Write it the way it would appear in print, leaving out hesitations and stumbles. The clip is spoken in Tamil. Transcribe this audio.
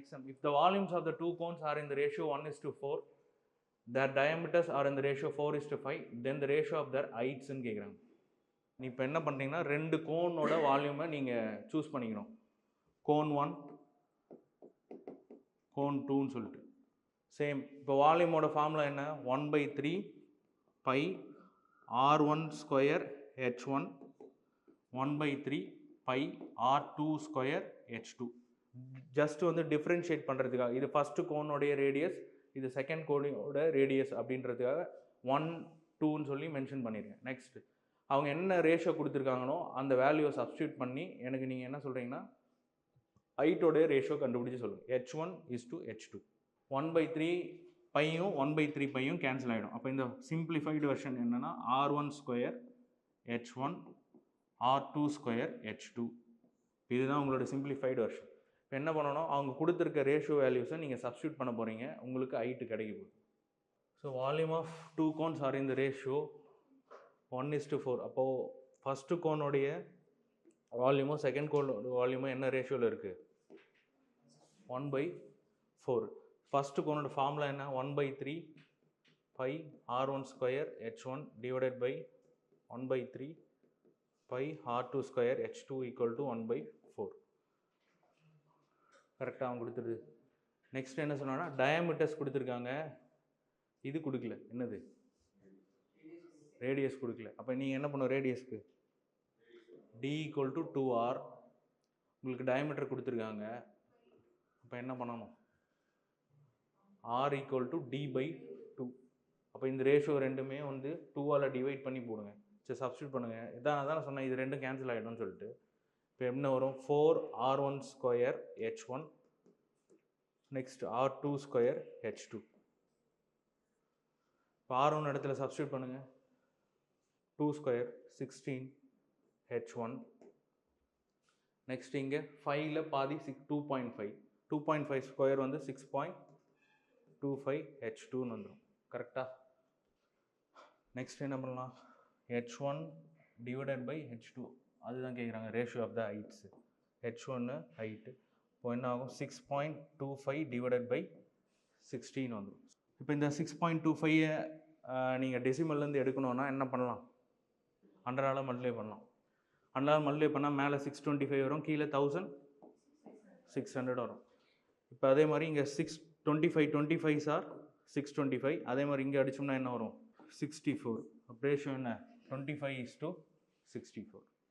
next sum. If the volumes of the two cones are in the ratio 1:4, their diameters are in the ratio 4:5, then the ratio of their heights ன்னு கேட்குறாங்க. நீ இப்போ என்ன பண்ணுறீங்கன்னா ரெண்டு கோனோட வால்யூமை நீங்கள் சூஸ் பண்ணிக்கணும். கோன் 1, கோன் 2ன்னு சொல்லிட்டு. சேம் இப்போ வால்யூமோட ஃபார்முலா என்ன? 1/3 pi R1 square H1 1/3 pi R2 square H2. Just வந்து டிஃப்ரென்ஷியேட் பண்ணுறதுக்காக, இது ஃபஸ்ட்டு கோனோடைய ரேடியஸ், இது செகண்ட் கோனோட ரேடியஸ் அப்படின்றதுக்காக 1, 2ன்னு சொல்லி மென்ஷன் பண்ணியிருக்கேன். நெக்ஸ்ட் அவங்க என்ன ரேஷியோ கொடுத்துருக்காங்களோ அந்த வேல்யூவை சப்ஸ்டியூட் பண்ணி எனக்கு நீங்கள் என்ன சொல்கிறீங்கன்னா ஹைட்டோடைய ரேஷியோ கண்டுபிடிச்சி சொல்லுங்கள். H1:H2. 1/3 பையும் 1/3 பையும் கேன்சல் ஆகிடும். அப்போ இந்த சிம்பிளிஃபைடு வெர்ஷன் என்னென்னா R1 square H1 R2 square H2. இதுதான் உங்களோட சிம்பிளிஃபைடு வெர்ஷன். இப்போ என்ன பண்ணணும், அவங்க கொடுத்துருக்க ரேஷியோ வேல்யூஸை நீங்கள் சப்ஸ்டியூட் பண்ண போகிறீங்க, உங்களுக்கு ஹைட்டு கிடைக்க போகுது. So volume of two cones are in the ratio 1:4. அப்போது ஃபஸ்ட்டு கோனுடைய வால்யூமும் செகண்ட் கோனோட வால்யூமும் என்ன ரேஷியோவில் இருக்குது? 1/4. ஃபஸ்ட்டு கோனோட ஃபார்முலா என்ன? 1/3 pi R1 square H1 divided by 1/3 pi R2 square H2 equal to 1/4. கரெக்டாக அவங்க கொடுத்துருது. நெக்ஸ்ட் என்ன சொன்னாங்கன்னா டயாமீட்டர்ஸ் கொடுத்துருக்காங்க, இது கொடுக்கல. என்னது? ரேடியஸ் கொடுக்கல. அப்போ நீங்கள் என்ன பண்ணணும், ரேடியஸ்க்கு D ஈக்குவல் டு 2R. உங்களுக்கு டயாமீட்டர் கொடுத்துருக்காங்க, அப்போ என்ன பண்ணணும்? R equal to D/2. அப்போ இந்த ரேஷியோ ரெண்டுமே வந்து 2ஆல் டிவைட் பண்ணி போடுங்க. சரி, சப்ஸ்டியூட் பண்ணுங்கள். இதான் நான் சொன்னேன், இது ரெண்டும் கேன்சல் ஆகிடும்னு சொல்லிட்டு. இப்போ என்ன வரும்? 4R1 square H1 next R2 square H2. இப்போ R1 இடத்துல சப்ஸ்டியூட் பண்ணுங்கள். 2 ஸ்கொயர் 16 H1. நெக்ஸ்ட் இங்கே 5ல் பாதி 2.5. 2.5 ஸ்கொயர் வந்து 6.25 H2ன்னு வந்துடும். கரெக்டாக? நெக்ஸ்ட் என்ன பண்ணலாம்? H1 divided by H2. அதுதான் கேட்குறாங்க, ratio of the heights. H1 height இப்போ என்ன ஆகும்? 6.25 டிவைடட் பை 16 வந்துடும். இப்போ இந்த 6.25 நீங்கள் டெசிமல்லேருந்து எடுக்கணுன்னா என்ன பண்ணலாம்? 100ஆல் மல்டிப்ளை பண்ணலாம். 100ஆல் மல்டிப்ளை பண்ணால் மேலே 625 வரும், கீழே 1600 வரும். இப்போ அதே மாதிரி இங்கே 625 சார் 625. அதே மாதிரி இங்கே அடித்தோம்னா என்ன வரும்? 64. ரேஷியோ என்ன? 25:64.